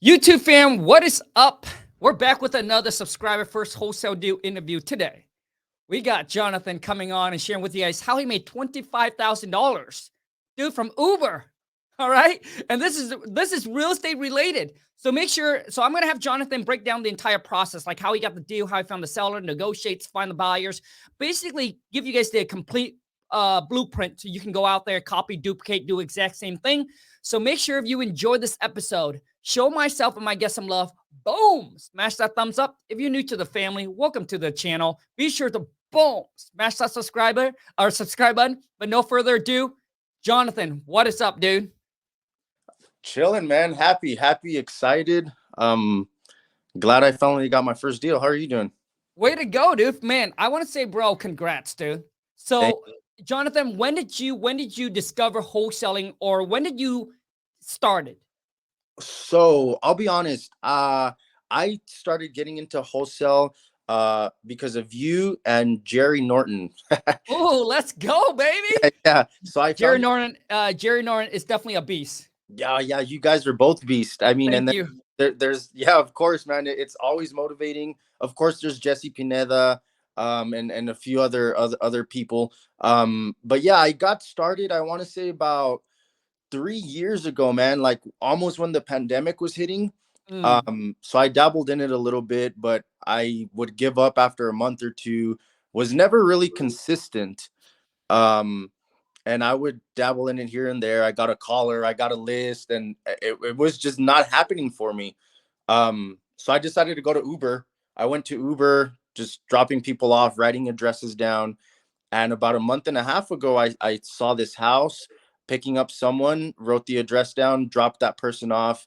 YouTube fam, what is up? We're back with another subscriber first wholesale deal interview today. We got Jonathan coming on and sharing with you guys how he made $25,000, dude, from Uber. All right, and this is real estate related. So make sure. So I'm gonna have Jonathan break down the entire process, like how he got the deal, how he found the seller, negotiates, find the buyers, basically give you guys the complete blueprint so you can go out there, copy, duplicate, do exact same thing. So make sure if you enjoy this episode, show myself and my guests some love. Boom! Smash that thumbs up. If you're new to the family, welcome to the channel. Be sure to boom, smash that subscribe button. But no further ado, Jonathan, what is up, dude? Chilling, man. Happy, excited. Glad I finally got my first deal. How are you doing? Way to go, dude. Man, I want to say, bro, congrats, dude. So, Jonathan, when did you discover wholesaling, or when did you start it? So I'll be honest. I started getting into wholesale because of you and Jerry Norton. Oh, let's go, baby. Yeah. So I Jerry Norton is definitely a beast. Yeah. You guys are both beast. I mean, Thank and you. there's of course, man. It's always motivating. Of course, there's Jesse Pineda, and a few other people. But yeah, I got started. I want to say about 3 years ago, man. Like almost when the pandemic was hitting. So I dabbled in it a little bit, but I would give up after a month or two. Was never really consistent. And I would dabble in it here and there. I got a caller, I got a list, and it was just not happening for me. So I decided to go to Uber. I went to Uber, just dropping people off, writing addresses down. And about a month and a half ago, I saw this house, picking up someone, wrote the address down, dropped that person off,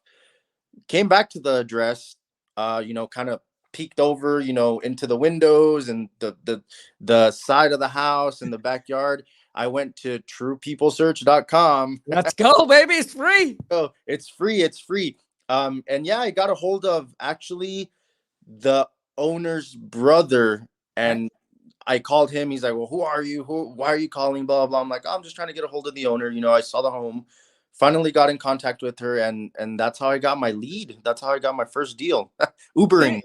came back to the address, kind of peeked over, into the windows and the side of the house and the backyard. I went to truepeoplesearch.com. Let's go, baby. It's free. Oh, it's free. And yeah, I got a hold of actually the owner's brother, and I called him. He's like, well, who are you? Why are you calling? Blah, blah. I'm like, oh, I'm just trying to get a hold of the owner. I saw the home, finally got in contact with her. And that's how I got my lead. That's how I got my first deal. Ubering.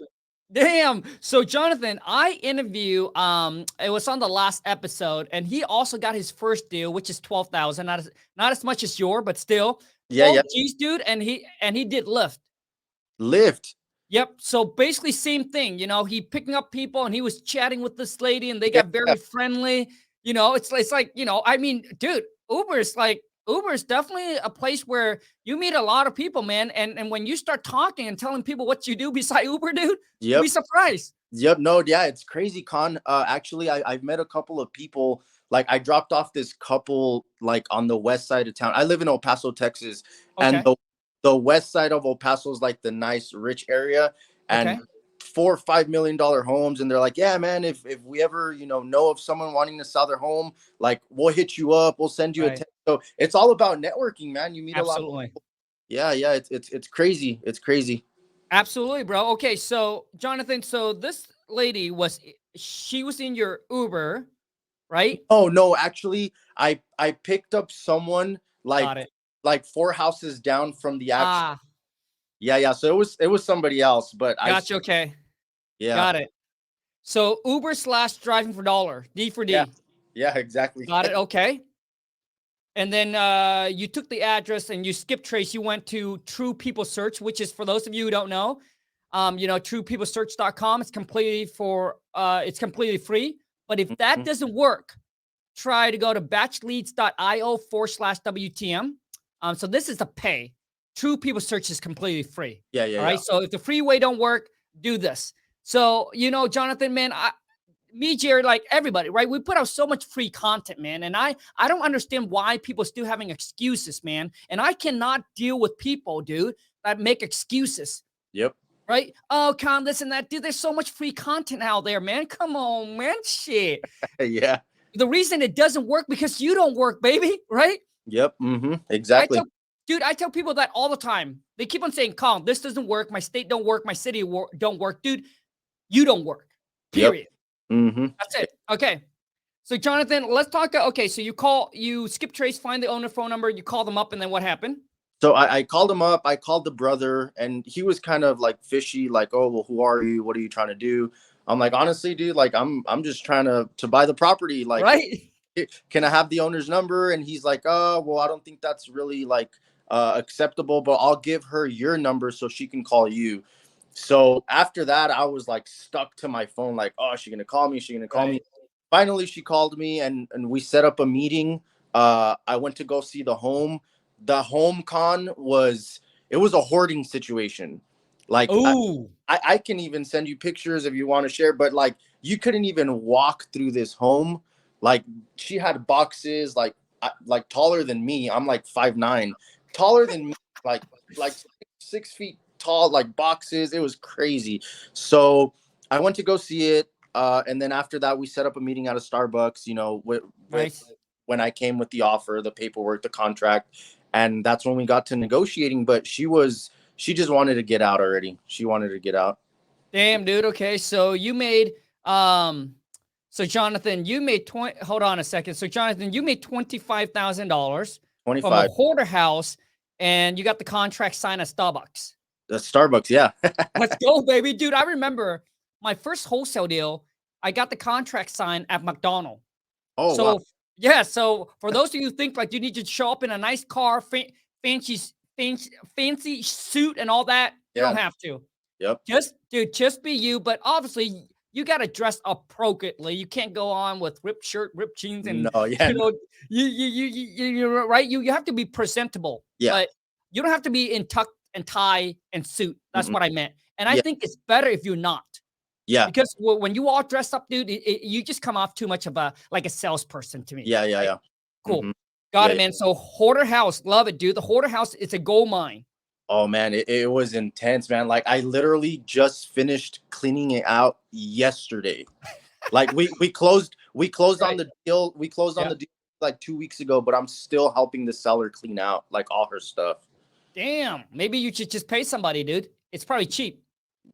Damn. So Jonathan, I interview, it was on the last episode, and he also got his first deal, which is 12,000. Not as much as yours, but still. Yeah. Geez, dude. And he did Lyft. Yep. So basically same thing, he picking up people and he was chatting with this lady and they got very friendly. It's like, I mean, dude, Uber is definitely a place where you meet a lot of people, man. And when you start talking and telling people what you do beside Uber, dude, you'll be surprised. Yep. No, yeah, it's crazy, Con. Actually, I've met a couple of people. Like I dropped off this couple like on the west side of town. I live in El Paso, Texas, and the west side of El Paso is like the nice, rich area, and $4 or $5 million homes. And they're like, yeah, man, if we ever, know of someone wanting to sell their home, like we'll hit you up. We'll send you a text. So it's all about networking, man. You meet a lot of people. Yeah. It's crazy. It's crazy. Absolutely, bro. Okay. So Jonathan, this lady she was in your Uber, right? Oh, no, actually I picked up someone like 4 houses down from the actual. Yeah. So it was somebody else, but gotcha. Okay. Yeah. Got it. So Uber / driving for dollar, D for D. Yeah, exactly. Got it. Okay. And then you took the address and you skipped trace. You went to True People Search, which is, for those of you who don't know, truepeoplesearch.com. It's completely free. But if that doesn't work, try to go to batchleads.io /WTM. So this is the pay. True People Search is completely free. Yeah. All right. So if the freeway don't work, do this. So, Jonathan, man, me, Jerry, like everybody, right? We put out so much free content, man. And I don't understand why people still having excuses, man. And I cannot deal with people, dude, that make excuses. Yep. Right? Oh, Khang, this and that. Dude, there's so much free content out there, man. Come on, man. Shit. Yeah. The reason it doesn't work because you don't work, baby. Right? Yep. Exactly. I tell people that all the time. They keep on saying, Khang, this doesn't work. My state don't work. My city don't work. Dude, you don't work. Period. Yep. That's it. Okay. So Jonathan, let's talk. Okay. So you skip trace, find the owner phone number. You call them up, and then what happened? So I called him up. I called the brother, and he was kind of like fishy, like, "Oh, well, who are you? What are you trying to do?" I'm like, honestly, dude, like, I'm just trying to buy the property. Like, Right? can I have the owner's number? And he's like, "Oh, well, I don't think that's really like acceptable, but I'll give her your number so she can call you." So after that, I was like stuck to my phone, like, "Oh, is she gonna call me? Is she gonna call Right. me?" Finally, she called me, and we set up a meeting. I went to go see the home. The home con was, it was a hoarding situation. Like, Oh, I can even send you pictures if you want to share, but like, you couldn't even walk through this home. Like, she had boxes like taller than me. I'm like 5'9", taller than me, like 6 feet tall, like boxes. It was crazy. So I went to go see it. And then after that, we set up a meeting at a Starbucks, with nice. when I came with the offer, the paperwork, the contract. And that's when we got to negotiating. But she just wanted to get out already. She wanted to get out. Damn, dude. Okay, so you made so Jonathan, you made 20. Hold on a second. So Jonathan, you made $25,000 from a 25. hoarder house, and you got the contract signed at Starbucks. The Starbucks, yeah. Let's go, baby, dude. I remember my first wholesale deal. I got the contract signed at McDonald's. Oh, wow. So yeah, so for those of you who think like you need to show up in a nice car, fancy, fancy suit, and all that, you Yeah. don't have to. Yep. Just dude, just be you. But obviously, you got to dress appropriately. You can't go on with ripped shirt, ripped jeans, and No, yeah. you know, you're right. You have to be presentable, Yeah. but you don't have to be in tuck and tie and suit. That's Mm-mm. what I meant. And I Yeah. think it's better if you're not. Yeah. Because when you all dress up, dude, you just come off too much of a salesperson to me. Yeah. Yeah. Right? Yeah. Cool. Hmm. Got Yeah. it, man. So hoarder house, love it, dude. The hoarder house, it's a gold mine. Oh man, it was intense, man. Like, I literally just finished cleaning it out yesterday. Like, we closed on Right. the deal. We closed on Yeah. the deal like 2 weeks ago, but I'm still helping the seller clean out like all her stuff. Damn. Maybe you should just pay somebody, dude. It's probably cheap.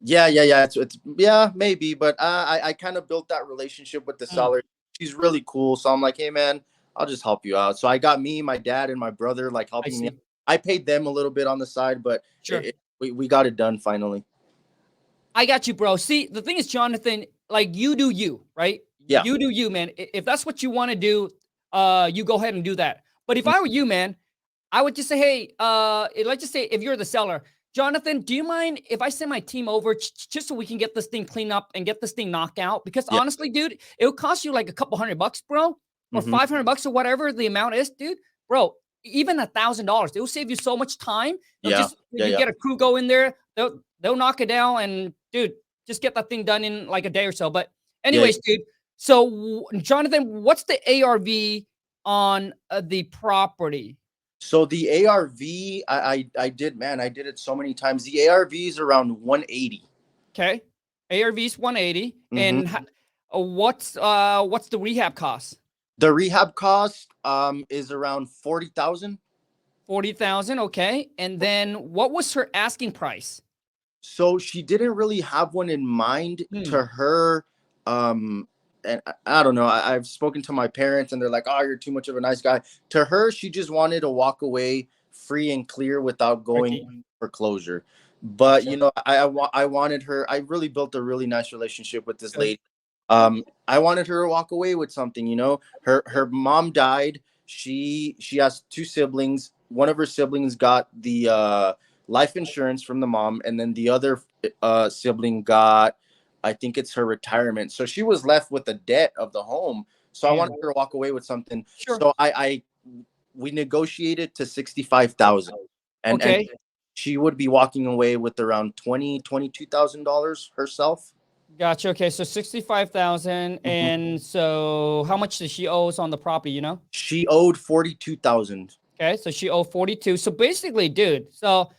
Yeah, yeah, yeah. It's yeah, maybe, but I kind of built that relationship with the Mm, seller. She's really cool, so I'm like, hey man, I'll just help you out. So I got me, my dad, and my brother like I helping me out. see. I paid them a little bit on the side, but Sure. we got it done finally. I got you, bro. See, the thing is, Jonathan, like you do you, right? Yeah. You do you, man. If that's what you want to do, you go ahead and do that. But if I were you, man, I would just say, hey, let's just say if you're the seller, Jonathan, do you mind if I send my team over just so we can get this thing cleaned up and get this thing knocked out? Because Yeah. honestly, dude, it'll cost you like a couple $100, bro, or Hmm. $500 or whatever the amount is, dude. Bro, even $1,000, it will save you so much time. They'll Yeah. just Yeah. you Yeah. get a crew go in there, they'll knock it down, and dude, just get that thing done in like a day or so. But Yeah. anyways, dude. So Jonathan, what's the ARV on the property? So the ARV, I did, man, I did it so many times. The ARV is around 180. Okay. ARV's 180. Hmm. And what's the rehab cost? The rehab cost is around 40,000. 40,000. Okay. And then what was her asking price? So she didn't really have one in mind. Hmm. To her, and I don't know. I've spoken to my parents, and they're like, "Oh, you're too much of a nice guy." To her, she just wanted to walk away free and clear without going Ricky. for closure. But Gotcha. I wanted her. I really built a really nice relationship with this Good. lady. I wanted her to walk away with something. Her mom died. She has two siblings. One of her siblings got the life insurance from the mom, and then the other sibling got, I think it's her retirement. So she was left with the debt of the home. So I wanted Damn. her to walk away with something. Sure. So we negotiated to 65,000, and Okay. she would be walking away with around $22,000 herself. Gotcha. Okay. So 65,000. Mhm. And so how much does she owes on the property, you know? She owed 42,000. Okay. So she owed 42. So basically, dude, so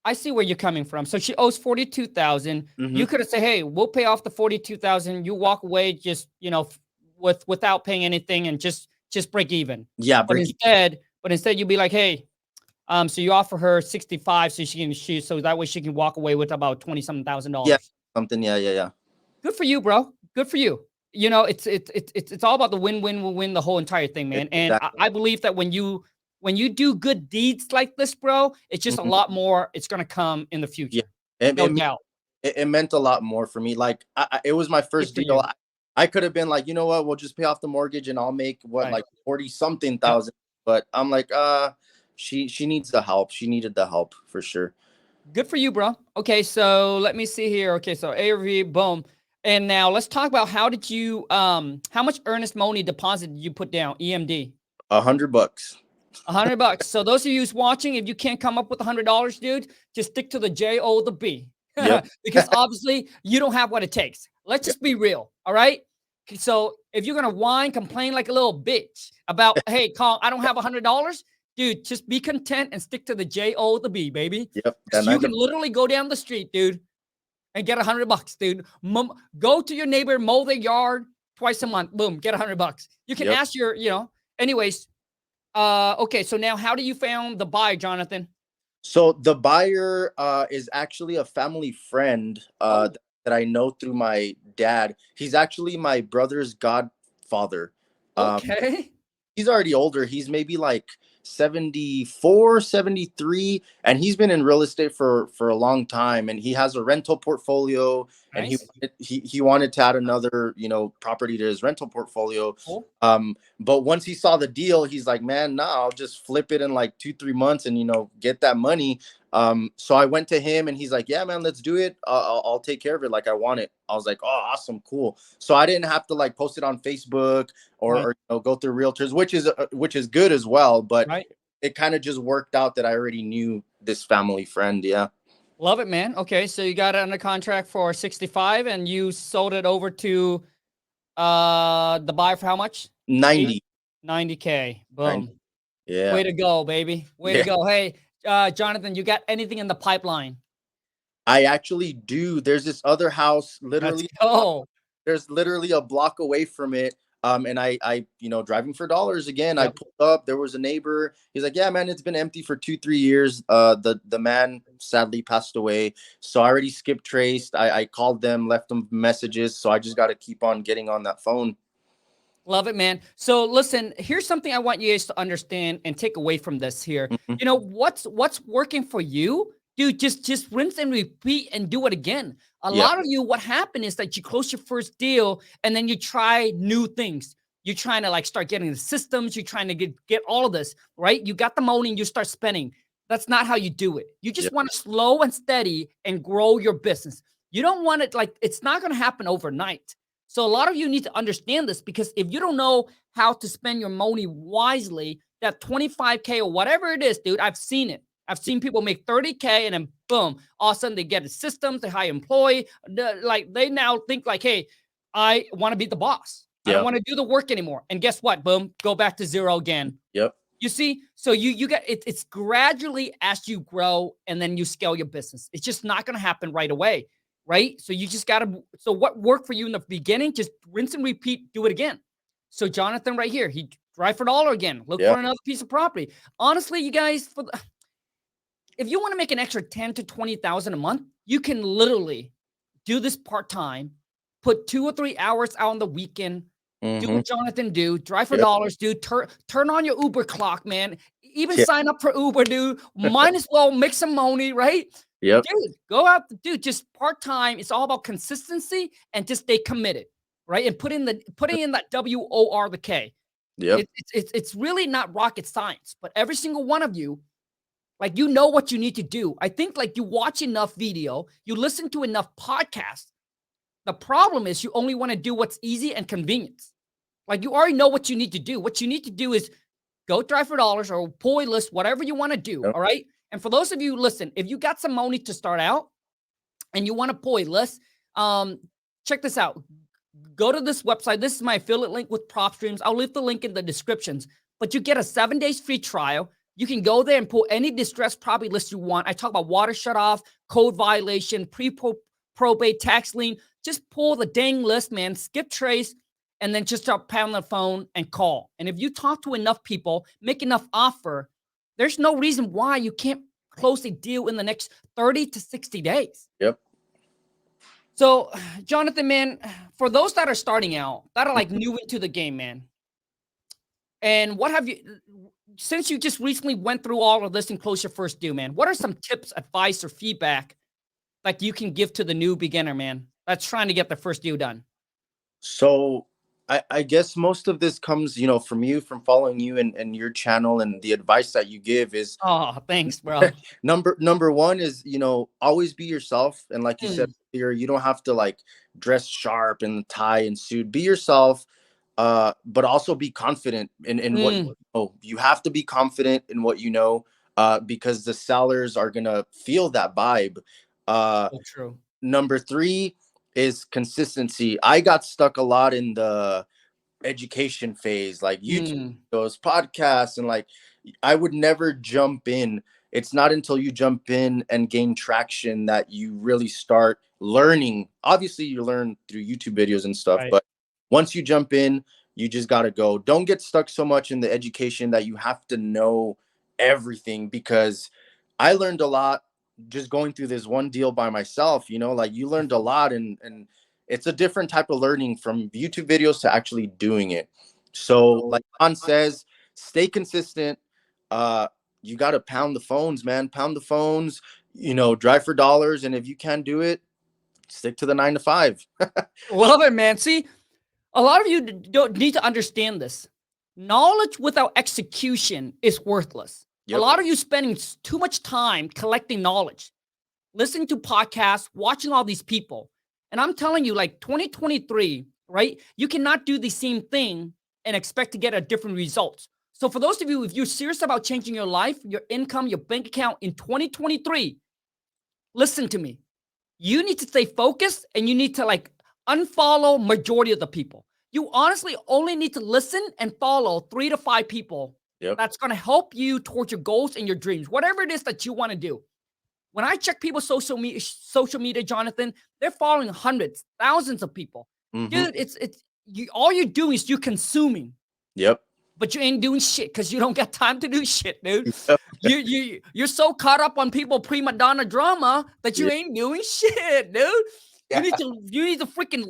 I see where you're coming from. So she owes 42,000. Hmm. You could have said, "Hey, we'll pay off the 42,000. You walk away just, without paying anything and just break even." Yeah, But breaking. instead you'd be like, "Hey, so you offer her 65 so so that way she can walk away with about 20 something thousand Yeah, dollars." something. Yeah, yeah, yeah. Good for you, bro. Good for you. It's all about the win-win-win-win, the whole entire thing, man. And I Exactly. I believe that when when you do good deeds like this, bro, it's just a Mhm. lot more. It's going to come in the Yeah, future. it, No it, doubt. it meant a lot more for me. Like it was my Good first for deal. you. I could have been like, you know what, we'll just pay off the mortgage and I'll make what, Right. like 40 something Yep. thousand. But I'm like, she needs the help. She needed the help for sure. Good for you, bro. Okay, so let me see here. Okay, so ARV, boom. And now let's talk about how did you how much earnest money deposit did you put down? EMD. $100. $100. So those of you who's watching, if you can't come up with $100, dude, just stick to the J-O, the B. Yep. Because obviously you don't have what it takes. Let's Yep. just be real. All right. So if you're gonna whine, complain like a little bitch about, hey, Khang, I don't have $100, dude, just be content and stick to the J-O, the B, baby. Yep. Because And I you know. can literally go down the street, dude, and get $100, dude. Go to your neighbor, mow their yard twice a month. Boom, get $100. You can Yep. ask your, anyways. Okay, so now how do you found the buyer, Jonathan? So the buyer is actually a family friend Oh, that I know through my dad. He's actually my brother's godfather. Um, okay. he's already older. He's maybe like 74, 73, and he's been in real estate for a long time, and he has a rental portfolio, and Nice. he wanted to add another, property to his rental portfolio. Cool. But once he saw the deal, he's like, man, nah, I'll just flip it in like 2-3 months and get that money. So I went to him and he's like, yeah, man, let's do it. I'll take care of it like I want it. I was like, oh, awesome, cool. So I didn't have to like post it on Facebook or, Right. go through realtors, which is good as well. But Right. it kind of just worked out that I already knew this family friend. Yeah. Love it, man. Okay, so you got it under contract for 65 and you sold it over to the buyer for how much? 90. 90K. 90. Boom. Yeah. Way to go, baby. Way to Yeah. go. Hey, Jonathan, you got anything in the pipeline? I actually do. There's this other house Let's literally. go. There's literally a block away from it. And I, driving for dollars again. I Yep. pulled up. There was a neighbor. He's like, "Yeah, man, it's been empty for 2-3 years. The man sadly passed away. So I already skipped traced. I called them, left them messages. So I just got to keep on getting on that phone." Love it, man. So listen, here's something I want you guys to understand and take away from this here. Mhm. You know, what's working for you, dude, just rinse and repeat and do it again. A Yeah. lot of you, what happened is that you close your first deal and then you try new things. You're trying to like start getting the systems, you're trying to get all of this, right? You got the money and you start spending. That's not how you do it. You Yeah. just want to slow and steady and grow your business. You don't want it like it's not going to happen overnight. So a lot of you need to understand this because if you don't know how to spend your money wisely, that 25K or whatever it is, dude, I've seen it. I've seen people make 30K and then boom, all of a sudden they get a system, they hire employee. Like they now think like, hey, I want to be the boss. I don't Yeah. want to do the work anymore. And guess what? Boom, go back to zero again. Yep. You see, so you get it, it's gradually as you grow and then you scale your business. It's just not going to happen right away, right? So you just got to. So what worked for you in the beginning, just rinse and repeat, do it again. So Jonathan, right here, he drive for dollar again. Look Yeah. for another piece of property. Honestly, you guys, if you want to make an extra 10 to 20,000 a month, you can literally do this part time, put 2 or 3 hours out on the weekend. Do Hmm. what Jonathan do. Drive for Yep. dollars, dude. Turn on your Uber clock, man. Even Yeah. sign up for Uber, dude. Might as well make some money, right? Yep. Dude, go out, dude. Just part time. It's all about consistency and just stay committed, right? And putting in that WOR the K. Yep. It's really not rocket science, but every single one of you, like you know what you need to do. I think like you watch enough video, you listen to enough podcasts. The problem is you only want to do what's easy and convenient. Like you already know what you need to do. What you need to do is go drive for dollars or pull a list, whatever you want to do. Yep. All right. And for those of you, listen, if you got some money to start out and you want to pull a list, check this out. Go to this website. This is my affiliate link with prop streams. I'll leave the link in the descriptions, but you get a 7 days free trial. You can go there and pull any distressed property list you want. I talk about water shut off, code violation, probate, tax lien. Just pull the dang list, man. Skip trace, and then just start pounding the phone and call. And if you talk to enough people, make enough offer, there's no reason why you can't close a deal in the next 30 to 60 days. Yep. So, Jonathan, man, for those that are starting out, that are like new into the game, man, and what have you, since you just recently went through all of this and closed your first deal, man, what are some tips, advice, or feedback like you can give to the new beginner, man, that's trying to get the first deal done? So I guess most of this comes, from you, from following you and your channel, and the advice that you give is Oh, thanks, bro. number one is, always be yourself. And like you said Mm, earlier, you don't have to like dress sharp and tie and suit. Be yourself, but also be confident in what mm, you have to be confident in what because the sellers are gonna feel that vibe. so true. Number three is consistency. I got stuck a lot in the education phase, like YouTube Mm, videos, podcasts, and like I would never jump in. It's not until you jump in and gain traction that you really start learning. Obviously, you learn through YouTube videos and stuff, right. but once you jump in, you just got to go. Don't get stuck so much in the education that you have to know everything, because I learned a lot just going through this one deal by myself. Like you learned a lot, and it's a different type of learning from YouTube videos to actually doing it. So, So, like Han says, stay consistent. Uh, you got to pound the phones, man. Pound the phones. Drive for dollars, and if you can't do it, stick to the 9 to 5. love it, man. See, a lot of you don't need to understand this. Knowledge without execution is worthless. A Yep. lot of you spending too much time collecting knowledge, listening to podcasts, watching all these people. And I'm telling you, like 2023, right? You cannot do the same thing and expect to get a different results. So for those of you, if you're serious about changing your life, your income, your bank account in 2023, listen to me. You need to stay focused and you need to like unfollow majority of the people. You honestly only need to listen and follow 3 to 5 people Yep. that's going to help you towards your goals and your dreams, whatever it is that you want to do. When I check people's social media, Jonathan, they're following hundreds, thousands of people. Hmm. Dude, it's you all you're doing is you consuming, Yep. but you ain't doing shit because you don't got time to do shit, dude. Yep. You're so caught up on people prima donna drama that you Yeah. ain't doing shit, dude. Yeah. You need to freaking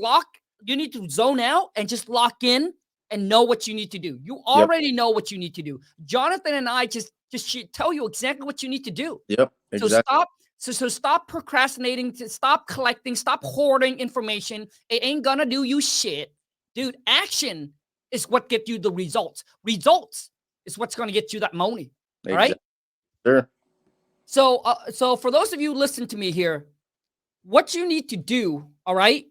you need to zone out and just lock in and know what you need to do. You Yep. already know what you need to do. Jonathan and I just tell you exactly what you need to do. Yep. So Exactly. stop procrastinating, to stop collecting, stop hoarding information. It ain't gonna do you shit. Dude, action is what get you the results. Results is what's gonna get you that money. All right. Exactly. Sure. So for those of you listen to me here, what you need to do, all right,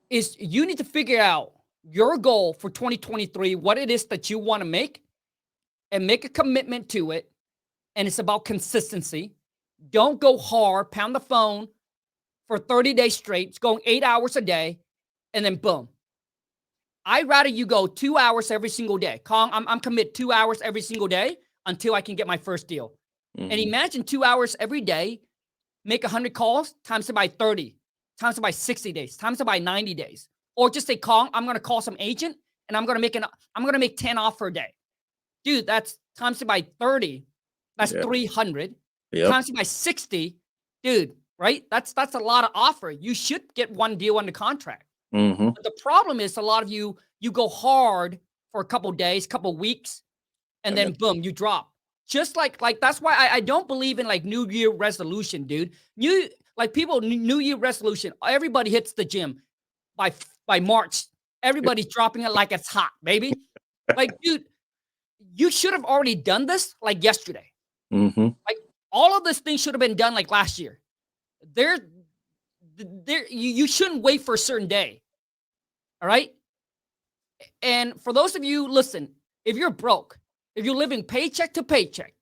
is you need to figure out your goal for 2023, what it is that you want to make, and make a commitment to it. And it's about consistency. Don't go hard, pound the phone for 30 days straight. It's going 8 hours a day, and then boom. I'd rather you go 2 hours every single day. Khang, I'm commit 2 hours every single day until I can get my first deal. And Hmm. imagine 2 hours every day, make 100 calls, times it by 30, times it by 60 days, times it by 90 days. Or just say, Khang, I'm gonna call some agent and I'm gonna make 10 offer a day. Dude, that's times it by 30. That's Yeah. 300. Yep. Times it by 60. Dude, right? That's a lot of offer. You should get one deal under contract. Hmm. But the problem is a lot of you go hard for a couple days, couple weeks, and And then then boom, you drop. Just like that's why I don't believe in like New Year resolution, dude. New Year resolution. Everybody hits the gym by by March. Everybody's dropping it like it's hot, baby. Like, dude, you should have already done this like yesterday. hmm Like all of this thing should have been done like last year. There, you shouldn't wait for a certain day. All right. And for those of you, listen, if you're broke, if you're living paycheck to paycheck,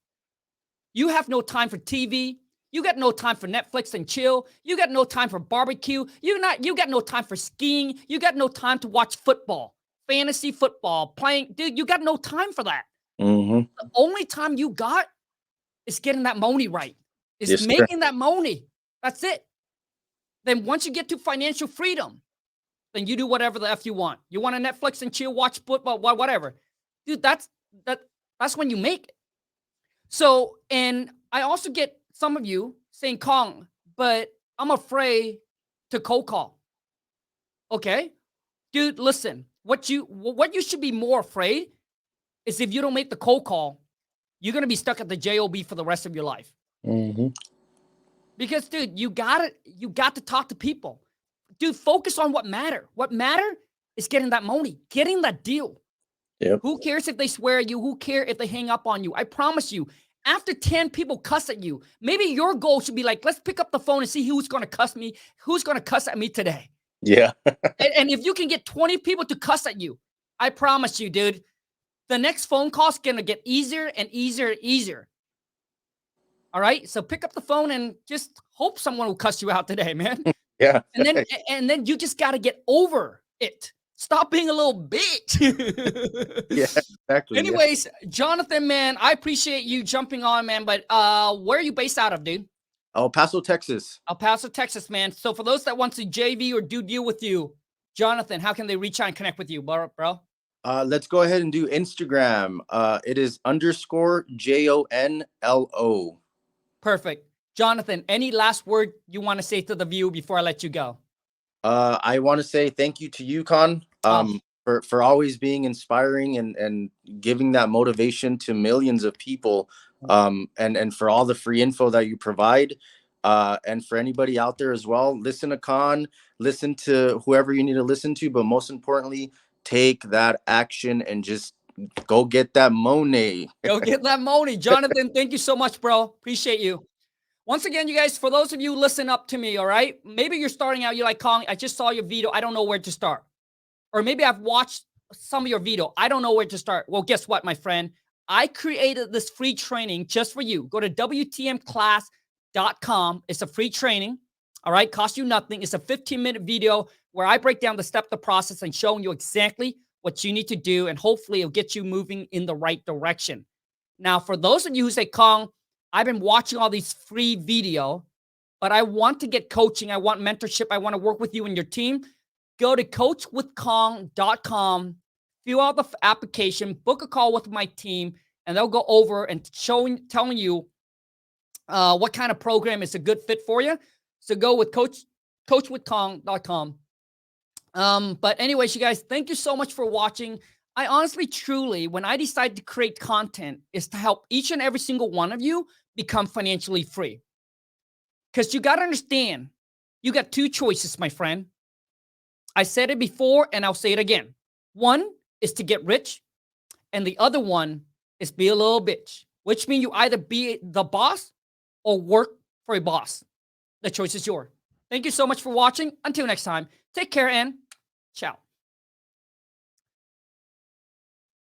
you have no time for TV. You got no time for Netflix and chill. You got no time for barbecue. You got no time for skiing. You got no time to watch football, fantasy football, playing. Dude, you got no time for that. hmm The only time you got is getting that money right. Is Yes, sir. making that money. That's it. Then once you get to financial freedom, then you do whatever the F you want. You want to Netflix and chill, watch football, whatever. Dude, that that's when you make it. So, and I also get some of you saying, Kong, but I'm afraid to cold call. Okay. Dude, listen, what you should be more afraid is if you don't make the cold call, you're going to be stuck at the JOB for the rest of your life. Mm-hmm. Because, dude, you got to talk to people. Dude, focus on what matter. What matter is getting that money, getting that deal. Yep. Who cares if they swear at you? Who cares if they hang up on you? I promise you, after 10 people cuss at you, maybe your goal should be like, let's pick up the phone and see who's going to cuss me, who's going to cuss at me today. Yeah. and if you can get 20 people to cuss at you, I promise you, dude, the next phone call is going to get easier and easier and easier. All right? So pick up the phone and just hope someone will cuss you out today, man. Yeah. And then you just got to get over it. Stop being a little bitch. Yeah, exactly. Anyways, Jonathan, man, I appreciate you jumping on, man. But where are you based out of, dude? El Paso, Texas. El Paso, Texas, man. So for those that want to JV or do deal with you, Jonathan, how can they reach out and connect with you, bro? Let's go ahead and do Instagram. It is _JONLO. Perfect. Jonathan, any last word you want to say to the view before I let you go? I want to say thank you to you, Khang, for always being inspiring and giving that motivation to millions of people, and for all the free info that you provide, and for anybody out there as well. Listen to Khang, listen to whoever you need to listen to, but most importantly, take that action and just go get that money. Go get that money. Jonathan, thank you so much, bro. Appreciate you. Once again, you guys, for those of you listen up to me, all right? Maybe you're starting out, you're like, Khang, I just saw your video. I don't know where to start. Or maybe I've watched some of your video. I don't know where to start. Well, guess what, my friend? I created this free training just for you. Go to WTMclass.com. It's a free training, all right? Costs you nothing. It's a 15-minute video where I break down the step, the process, and showing you exactly what you need to do, and hopefully it'll get you moving in the right direction. Now, for those of you who say, Khang, I've been watching all these free video, but I want to get coaching. I want mentorship. I want to work with you and your team. Go to coachwithkhang.com, fill out the application, book a call with my team, and they'll go over and telling you what kind of program is a good fit for you. So go with coachwithkhang.com. But anyways, you guys, thank you so much for watching. I honestly, truly, when I decide to create content, is to help each and every single one of you become financially free. Because you got to understand, you got two choices, my friend. I said it before, and I'll say it again. One is to get rich, and the other one is be a little bitch, which means you either be the boss or work for a boss. The choice is yours. Thank you so much for watching. Until next time, take care and ciao.